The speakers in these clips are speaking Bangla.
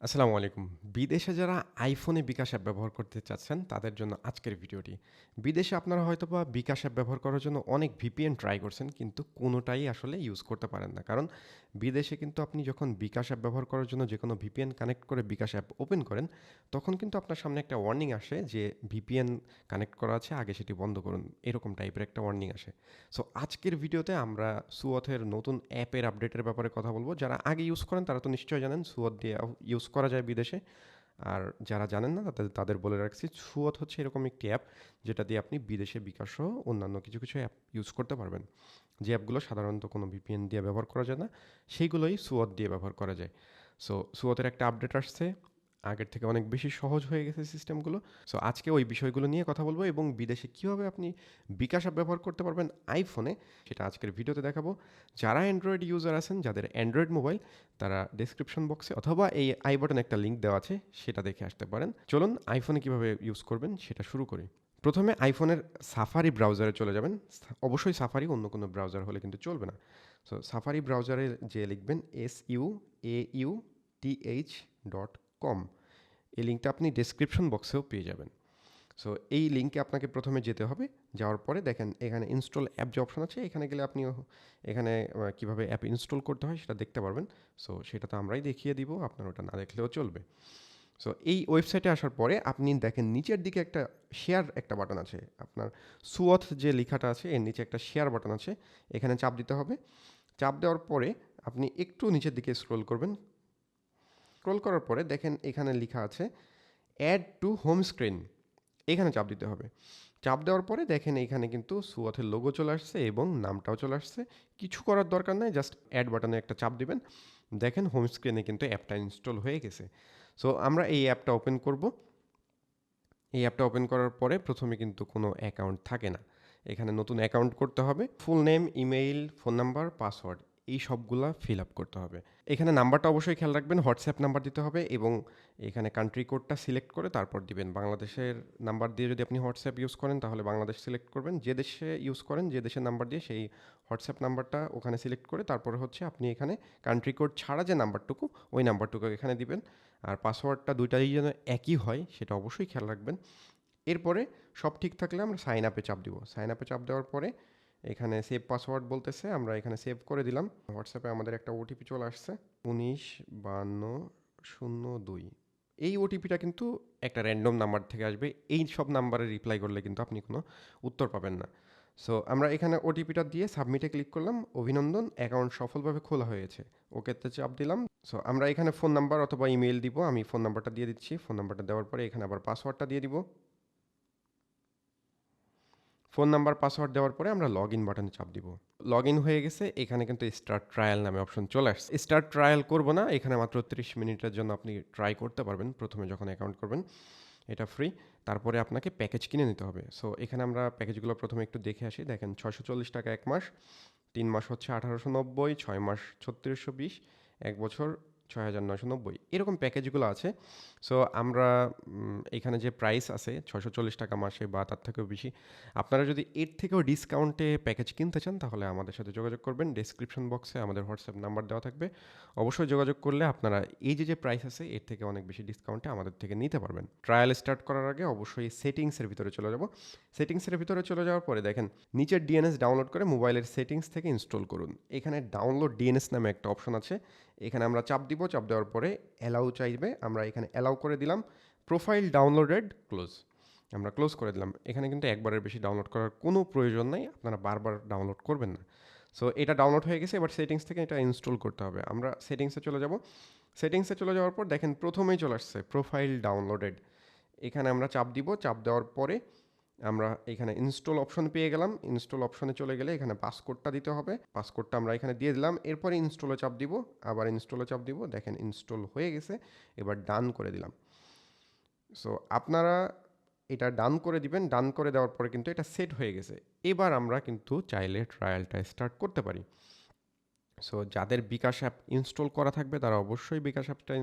আসসালামু আলাইকুম। বিদেশে যারা আইফোনে বিকাশ অ্যাপ ব্যবহার করতে চাচ্ছেন, তাদের জন্য আজকের ভিডিওটি। বিদেশে আপনারা হয়তোবা বিকাশ অ্যাপ ব্যবহার করার জন্য অনেক ভিপিএন ট্রাই করছেন, কিন্তু কোনোটাই আসলে ইউজ করতে পারেন না। কারণ বিদেশে কিন্তু আপনি যখন বিকাশ অ্যাপ ব্যবহার করার জন্য যেকোনো ভিপিএন কানেক্ট করে বিকাশ অ্যাপ ওপেন করেন, তখন কিন্তু আপনার সামনে একটা ওয়ার্নিং আসে যে ভিপিএন কানেক্ট করা আছে, আগে সেটি বন্ধ করুন। এরকম টাইপের একটা ওয়ার্নিং আসে। সো আজকের ভিডিওতে আমরা সুয়থের নতুন অ্যাপের আপডেটের ব্যাপারে কথা বলবো। যারা আগে ইউজ করেন তারা তো নিশ্চয়ই জানেন সুয়থ দিয়ে ইউজ করা যায় বিদেশে। আর যারা জানেন না তাদের বলে রাখছি, সুয়থ হচ্ছে এরকম একটি অ্যাপ যেটা দিয়ে আপনি বিদেশে বিকাশ সহ অন্যান্য কিছু কিছু অ্যাপ ইউজ করতে পারবেন। যে অ্যাপগুলো সাধারণত কোনো ভিপিএন দিয়ে ব্যবহার করা যায় না, সেইগুলোই সুয়থ দিয়ে ব্যবহার করা যায়। সো সুয়থের একটা আপডেট আসছে, আগের থেকে অনেক বেশি সহজ হয়ে গেছে সিস্টেমগুলো। সো আজকে ওই বিষয়গুলো নিয়ে কথা বলবো এবং বিদেশে কীভাবে আপনি বিকাশ অ্যাপ ব্যবহার করতে পারবেন আইফোনে, সেটা আজকের ভিডিওতে দেখাবো। যারা অ্যান্ড্রয়েড ইউজার আছেন, যাদের অ্যান্ড্রয়েড মোবাইল, তারা ডেসক্রিপশন বক্সে অথবা এই আই বাটনে একটা লিঙ্ক দেওয়া আছে, সেটা দেখে আসতে পারেন। চলুন আইফোনে কীভাবে ইউজ করবেন সেটা শুরু করি। প্রথমে আইফোনের সাফারি ব্রাউজারে চলে যাবেন। অবশ্যই সাফারি, অন্য কোনো ব্রাউজার হলে কিন্তু চলবে না। সো সাফারি ব্রাউজারে যে লিখবেন SUAUTH.com। এই লিঙ্কটা আপনি ডেসক্রিপশন বক্সেও পেয়ে যাবেন। সো এই লিঙ্কে আপনাকে প্রথমে যেতে হবে। যাওয়ার পরে দেখেন এখানে ইনস্টল অ্যাপ যে অপশন আছে, এখানে গেলে আপনি এখানে কীভাবে অ্যাপ ইনস্টল করতে হয় সেটা দেখতে পারবেন। সো সেটা তো আমরাই দেখিয়ে দিব, আপনার ওটা না দেখলেও চলবে। সো এই ওয়েবসাইটে আসার পরে আপনি দেখেন নিচের দিকে একটা শেয়ার একটা বাটন আছে। আপনার সুয়থ যে লেখাটা আছে এর নিচে একটা শেয়ার বাটন আছে, এখানে চাপ দিতে হবে। চাপ দেওয়ার পরে আপনি একটু নিচের দিকে স্ক্রোল করবেন। স্ক্রোল করার পরে দেখেন এখানে লেখা আছে অ্যাড টু হোম স্ক্রিন, এখানে চাপ দিতে হবে। চাপ দেওয়ার পরে দেখেন এইখানে কিন্তু সুয়থের লোগো চলে আসছে এবং নামটাও চলে আসছে। কিছু করার দরকার নাই, জাস্ট অ্যাড বাটনে একটা চাপ দিবেন। দেখেন হোম স্ক্রিনে কিন্তু অ্যাপটা ইনস্টল হয়ে গেছে। সো আমরা এই অ্যাপটা ওপেন করব। এই অ্যাপটা ওপেন করার পরে প্রথমে কিন্তু কোনো অ্যাকাউন্ট থাকে না, এখানে নতুন অ্যাকাউন্ট করতে হবে। Full name, email, phone number, password, এই সবগুলা ফিল আপ করতে হবে। এখানে নাম্বারটা অবশ্যই খেয়াল রাখবেন, হোয়াটসঅ্যাপ নাম্বার দিতে হবে এবং এখানে কান্ট্রি কোডটা সিলেক্ট করে তারপর দিবেন। বাংলাদেশের নাম্বার দিয়ে যদি আপনি হোয়াটসঅ্যাপ ইউজ করেন তাহলে বাংলাদেশ সিলেক্ট করবেন। যে দেশে ইউজ করেন, যে দেশের নাম্বার দিয়ে, সেই হোয়াটসঅ্যাপ নাম্বারটা ওখানে সিলেক্ট করে তারপরে হচ্ছে আপনি এখানে কান্ট্রি কোড ছাড়া যে নাম্বারটুকু, ওই নাম্বারটুকু এখানে দিবেন। আর পাসওয়ার্ডটা দুইটাই যেন একই হয় সেটা অবশ্যই খেয়াল রাখবেন। এরপরে সব ঠিক থাকলে আমরা সাইন আপে চাপ দিব। সাইন আপে চাপ দেওয়ার পরে এখানে সেভ পাসওয়ার্ড বলতেছে, আমরা এখানে সেভ করে দিলাম। হোয়াটসঅ্যাপে আমাদের একটা ওটিপি চলে আসছে 195202। এই ওটিপিটা কিন্তু একটা র্যান্ডম নাম্বার থেকে আসবে। এই সব নাম্বারে রিপ্লাই করলে কিন্তু আপনি কোনো উত্তর পাবেন না। সো আমরা এখানে ওটিপিটা দিয়ে সাবমিটে ক্লিক করলাম। অভিনন্দন, অ্যাকাউন্ট সফলভাবে খোলা হয়েছে। ওকেতে চাপ দিলাম। সো আমরা এখানে ফোন নাম্বার অথবা ইমেইল দিব। আমি ফোন নাম্বারটা দিয়ে দিচ্ছি। ফোন নাম্বারটা দেওয়ার পরে এখানে আবার পাসওয়ার্ডটা দিয়ে দিব। ফোন নাম্বার, পাসওয়ার্ড দেওয়ার পরে আমরা লগ ইন বাটনে চাপ দিব। লগ ইন হয়ে গেছে। এখানে কিন্তু স্টার্ট ট্রায়াল নামে অপশন চলে আসছে। স্টার্ট ট্রায়াল করব না, এখানে মাত্র 30 মিনিটের জন্য আপনি ট্রাই করতে পারবেন প্রথমে যখন অ্যাকাউন্ট করবেন। এটা ফ্রি। তারপরে আপনাকে প্যাকেজ কিনে নিতে হবে। সো এখানে আমরা প্যাকেজগুলো প্রথমে একটু দেখে আসি। দেখেন ৬৪০ টাকা ১ মাস, ৩ মাস হচ্ছে ১৮৯০, ৬ মাস ৩৬২০, ১ বছর ৬৯৯০, এরকম প্যাকেজগুলো আছে। সো আমরা এখানে যে প্রাইস আছে ৬৪০ টাকা মাসে বা তার থেকেও বেশি, আপনারা যদি এর থেকেও ডিসকাউন্টে প্যাকেজ কিনতে চান তাহলে আমাদের সাথে যোগাযোগ করবেন। ডেসক্রিপশন বক্সে আমাদের হোয়াটসঅ্যাপ নাম্বার দেওয়া থাকবে। অবশ্যই যোগাযোগ করলে আপনারা এই যে প্রাইস আছে এর থেকে অনেক বেশি ডিসকাউন্টে আমাদের থেকে নিতে পারবেন। ট্রায়াল স্টার্ট করার আগে অবশ্যই সেটিংসের ভিতরে চলে যাব। সেটিংসের ভিতরে চলে যাওয়ার পরে দেখেন নিচের ডিএনএস ডাউনলোড করে মোবাইলের সেটিংস থেকে ইনস্টল করুন। এখানে ডাউনলোড ডিএনএস নামে একটা অপশন আছে, এখানে আমরা চাপ দিব। চাপ দেওয়ার পরে অ্যালাউ চাইবে, আমরা এখানে অ্যালাউ করে দিলাম। প্রোফাইল ডাউনলোডেড, ক্লোজ, আমরা ক্লোজ করে দিলাম। এখানে কিন্তু একবারের বেশি ডাউনলোড করার কোনো প্রয়োজন নাই, আপনারা বারবার ডাউনলোড করবেন না। সো এটা ডাউনলোড হয়ে গেছে, এবার সেটিংস থেকে এটা ইনস্টল করতে হবে। আমরা সেটিংসে চলে যাব। সেটিংসে চলে যাওয়ার পর দেখেন প্রথমেই চলে আসছে প্রোফাইল ডাউনলোডেড, এখানে আমরা চাপ দিব। চাপ দেওয়ার পরে আমরা এখানে ইনস্টল অপশন পেয়ে গেলাম। ইনস্টল অপশনে চলে গেলে এখানে পাসকোডটা দিতে হবে। পাসকোডটা আমরা এখানে দিয়ে দিলাম। এরপরে ইনস্টলে চাপ দিব, আবার ইনস্টলে চাপ দিব। দেখেন ইনস্টল হয়ে গেছে, এবার ডান করে দিলাম। সো আপনারা এটা ডান করে দিবেন। ডান করে দেওয়ার পরে কিন্তু এটা সেট হয়ে গেছে। এবার আমরা কিন্তু চাইলে ট্রায়ালটা স্টার্ট করতে পারি। সো যাদের বিকাশ অ্যাপ ইনস্টল করা থাকবে তারা অবশ্যই বিকাশ অ্যাপটা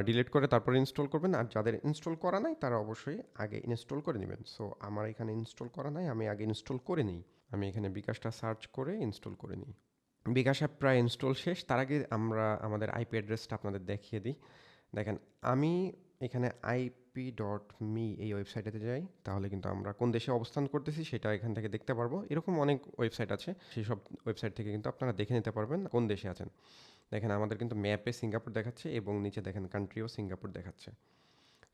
ডিলিট করে তারপরে ইনস্টল করবেন। আর যাদের ইনস্টল করা নাই তারা অবশ্যই আগে ইনস্টল করে নেবেন। সো আমার এখানে ইনস্টল করা নাই, আমি আগে ইনস্টল করে নিই। আমি এখানে বিকাশটা সার্চ করে ইনস্টল করে নিই। বিকাশ অ্যাপ প্রায় ইনস্টল শেষ। তার আগে আমরা আমাদের আইপি অ্যাড্রেসটা আপনাদের দেখিয়ে দিই। দেখেন আমি এখানে IP.me এই ওয়েবসাইটেতে যাই, তাহলে কিন্তু আমরা কোন দেশে অবস্থান করতেছি সেটা এখান থেকে দেখতে পারবো। এরকম অনেক ওয়েবসাইট আছে, সেই সব ওয়েবসাইট থেকে কিন্তু আপনারা দেখে নিতে পারবেন কোন দেশে আছেন। দেখেন আমাদের কিন্তু ম্যাপে সিঙ্গাপুর দেখাচ্ছে এবং নিচে দেখেন কান্ট্রিও সিঙ্গাপুর দেখাচ্ছে।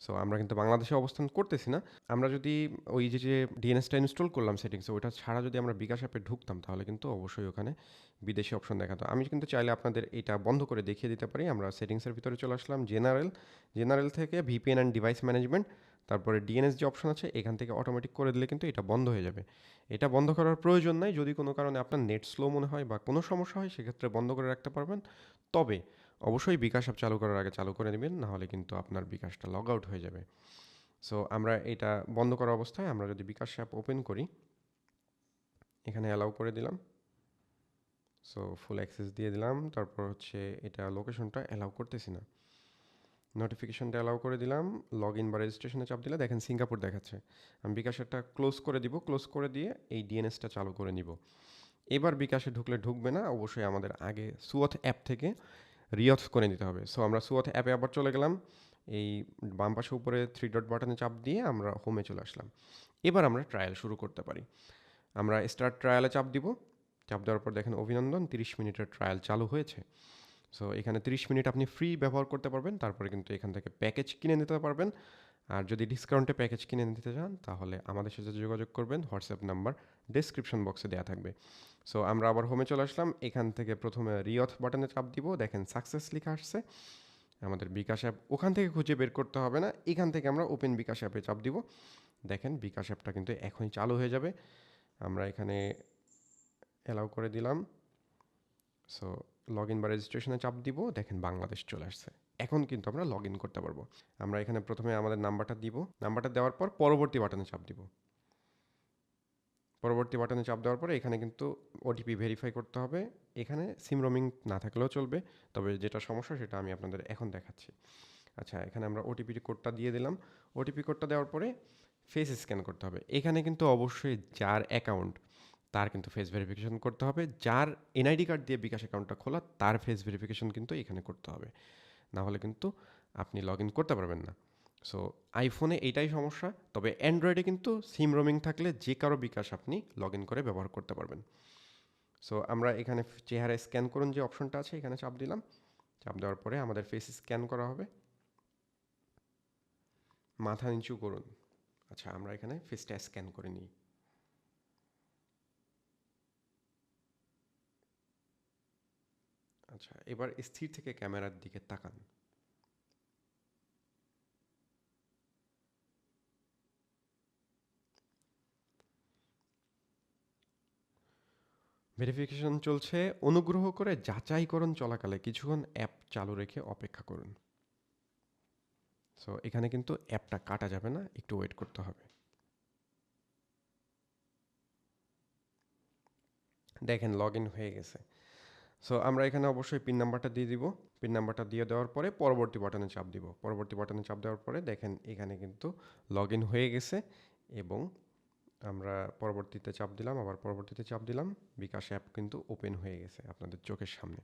সো আমরা কিন্তু বাংলাদেশে অবস্থান করতেছি না। আমরা যদি ওই যে ডিএনএসটা ইনস্টল করলাম সেটিংসে, ওইটা ছাড়া যদি আমরা বিকাশ অ্যাপে ঢুকতাম তাহলে কিন্তু অবশ্যই ওখানে বিদেশি অপশন দেখাতো। আমি কিন্তু চাইলে আপনাদের এটা বন্ধ করে দেখিয়ে দিতে পারি। আমরা সেটিংসের ভিতরে চলে আসলাম, জেনারেল থেকে ভিপিএন অ্যান্ড ডিভাইস ম্যানেজমেন্ট, তারপরে ডিএনএস যে অপশন আছে এখান থেকে অটোমেটিক করে দিলে কিন্তু এটা বন্ধ হয়ে যাবে। এটা বন্ধ করার প্রয়োজন নাই, যদি কোনো কারণে আপনার নেট স্লো মনে হয় বা কোনো সমস্যা হয় সেক্ষেত্রে বন্ধ করে রাখতে পারবেন। তবে অবশ্যই বিকাশ অ্যাপ চালু করার আগে চালু করে নেবেন, নাহলে কিন্তু আপনার বিকাশটা লগ আউট হয়ে যাবে। সো আমরা এটা বন্ধ করা অবস্থায় আমরা যদি বিকাশ অ্যাপ ওপেন করি, এখানে অ্যালাউ করে দিলাম। সো ফুল অ্যাক্সেস দিয়ে দিলাম, তারপর হচ্ছে এটা লোকেশনটা অ্যালাউ করতেছি না, নোটিফিকেশনটা অ্যালাউ করে দিলাম। লগ ইন বা রেজিস্ট্রেশনে চাপ দিলে দেখেন সিঙ্গাপুর দেখাচ্ছে। আমি বিকাশটা ক্লোজ করে দিব, ক্লোজ করে দিয়ে এই ডিএনএসটা চালু করে নিব। এবার বিকাশে ঢুকলে ঢুকবে না, অবশ্যই আমাদের আগে সুয়থ অ্যাপ থেকে রিঅথ করে নিতে হবে। সো আমরা সুয়থ অ্যাপে আবার চলে গেলাম, এই বাম পাশে উপরে 3 ডট বাটনে চাপ দিয়ে আমরা হোমে চলে আসলাম। এবার আমরা ট্রায়াল শুরু করতে পারি। আমরা স্টার্ট ট্রায়ালে চাপ দিব, চাপ দেওয়ার পর দেখেন অভিনন্দন, 30 মিনিটের ট্রায়াল চালু হয়েছে। সো এখানে 30 মিনিট আপনি ফ্রি ব্যবহার করতে পারবেন, তারপরে কিন্তু এখান থেকে প্যাকেজ কিনে নিতে পারবেন। আর যদি ডিসকাউন্টে প্যাকেজ কিনে নিতে চান তাহলে আমাদের সাথে যোগাযোগ করবেন, হোয়াটসঅ্যাপ নাম্বার ডেসক্রিপশন বক্সে দেওয়া থাকবে। সো আমরা আবার হোমে চলে আসলাম, এখান থেকে প্রথমে রিঅথ বাটনে চাপ দিব, দেখেন সাকসেস লেখা আসছে। আমাদের বিকাশ অ্যাপ ওখান থেকে খুঁজে বের করতে হবে না, এখান থেকে আমরা ওপেন বিকাশ অ্যাপে চাপ দিব। দেখেন বিকাশ অ্যাপটা কিন্তু এখনই চালু হয়ে যাবে। আমরা এখানে অ্যালাউ করে দিলাম। সো লগ ইন বা রেজিস্ট্রেশনে চাপ দিব, দেখেন বাংলাদেশ চলে আসছে। এখন কিন্তু আমরা লগ ইন করতে পারবো। আমরা এখানে প্রথমে আমাদের নাম্বারটা দিব, নাম্বারটা দেওয়ার পর পরবর্তী বাটনে চাপ দিব। পরবর্তী বাটনে চাপ দেওয়ার পরে এখানে কিন্তু ওটিপি ভেরিফাই করতে হবে। এখানে সিম রোমিং না থাকলেও চলবে, তবে যেটা সমস্যা সেটা আমি আপনাদের এখন দেখাচ্ছি। আচ্ছা, এখানে আমরা ওটিপি কোডটা দিয়ে দিলাম। ওটিপি কোডটা দেওয়ার পরে ফেস স্ক্যান করতে হবে। এখানে কিন্তু অবশ্যই যার অ্যাকাউন্ট তার কিন্তু ফেস ভেরিফিকেশন করতে হবে। যার এনআইডি কার্ড দিয়ে বিকাশ অ্যাকাউন্টটা খোলা তার ফেস ভেরিফিকেশন কিন্তু এখানে করতে হবে, না হলে কিন্তু আপনি লগ ইন করতে পারবেন না। সো আইফোনে এইটাই সমস্যা, তবে অ্যান্ড্রয়েডে কিন্তু সিম রোমিং থাকলে যে কারো বিকাশ আপনি লগ ইন করে ব্যবহার করতে পারবেন। সো আমরা এখানে চেহারা স্ক্যান করুন যে অপশনটা আছে এখানে চাপ দিলাম। চাপ দেওয়ার পরে আমাদের ফেস স্ক্যান করা হবে। মাথা নিচু করুন। আচ্ছা, আমরা এখানে ফেসটা স্ক্যান করে নিই। আচ্ছা, এবার স্থির থেকে ক্যামেরার দিকে তাকান। ভেরিফিকেশন চলছে, অনুগ্রহ করে যাচাইকরণ চলাকালে কিছুক্ষণ অ্যাপ চালু রেখে অপেক্ষা করুন। সো এখানে কিন্তু অ্যাপটা কাটা যাবে না, একটু ওয়েট করতে হবে। দেখেন লগ ইন হয়ে গেছে। সো আমরা এখানে অবশ্যই পিন নাম্বারটা দিয়ে দিব। পিন নাম্বারটা দিয়ে দেওয়ার পরে পরবর্তী বাটনে চাপ দিব। পরবর্তী বাটনে চাপ দেওয়ার পরে দেখেন এখানে কিন্তু লগ ইন হয়ে গেছে এবং আমরা পরবর্তীতে চাপ দিলাম, আবার পরবর্তীতে চাপ দিলাম। বিকাশ অ্যাপ কিন্তু ওপেন হয়ে গেছে আপনাদের চোখের সামনে।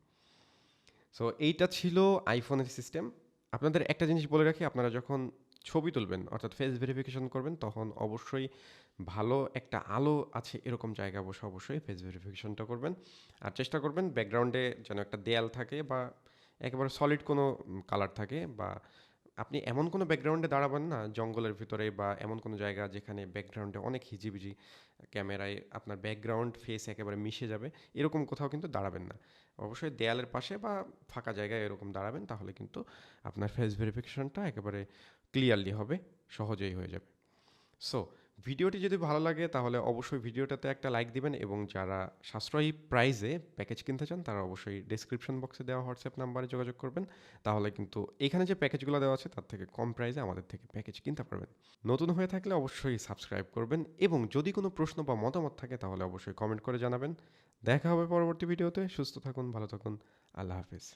সো এইটা ছিল আইফোনের সিস্টেম। আপনাদের একটা জিনিস বলে রাখি, আপনারা যখন ছবি তুলবেন অর্থাৎ ফেস ভেরিফিকেশন করবেন তখন অবশ্যই ভালো একটা আলো আছে এরকম জায়গায় বসে অবশ্যই ফেস ভেরিফিকেশনটা করবেন। আর চেষ্টা করবেন ব্যাকগ্রাউন্ডে যেন একটা দেয়াল থাকে বা একেবারে সলিড কোনো কালার থাকে, বা আপনি এমন কোনো ব্যাকগ্রাউন্ডে দাঁড়াবেন না জঙ্গলের ভিতরে বা এমন কোনো জায়গা যেখানে ব্যাকগ্রাউন্ডে অনেক হিজিবিজি, ক্যামেরায় আপনার ব্যাকগ্রাউন্ড ফেস একেবারে মিশে যাবে, এরকম কোথাও কিন্তু দাঁড়াবেন না। অবশ্যই দেয়ালের পাশে বা ফাঁকা জায়গায় এরকম দাঁড়াবেন, তাহলে কিন্তু আপনার ফেস ভেরিফিকেশনটা একেবারে ক্লিয়ারলি হবে, সহজেই হয়ে যাবে। সো ভিডিওটি যদি ভালো লাগে তাহলে অবশ্যই ভিডিওটাতে একটা লাইক দিবেন, এবং যারা সাশ্রয়ী প্রাইসে প্যাকেজ কিনতে চান তারা অবশ্যই ডেসক্রিপশন বক্সে দেওয়া হোয়াটসঅ্যাপ নাম্বারে যোগাযোগ করবেন। তাহলে কিন্তু এখানে যে প্যাকেজগুলো দেওয়া আছে তার থেকে কম প্রাইসে আমাদের থেকে প্যাকেজ কিনতে পারবেন। নতুন হয়ে থাকলে অবশ্যই সাবস্ক্রাইব করবেন, এবং যদি কোনো প্রশ্ন বা মতামত থাকে তাহলে অবশ্যই কমেন্ট করে জানাবেন। দেখা হবে পরবর্তী ভিডিওতে। সুস্থ থাকুন, ভালো থাকুন, আল্লাহ হাফেজ।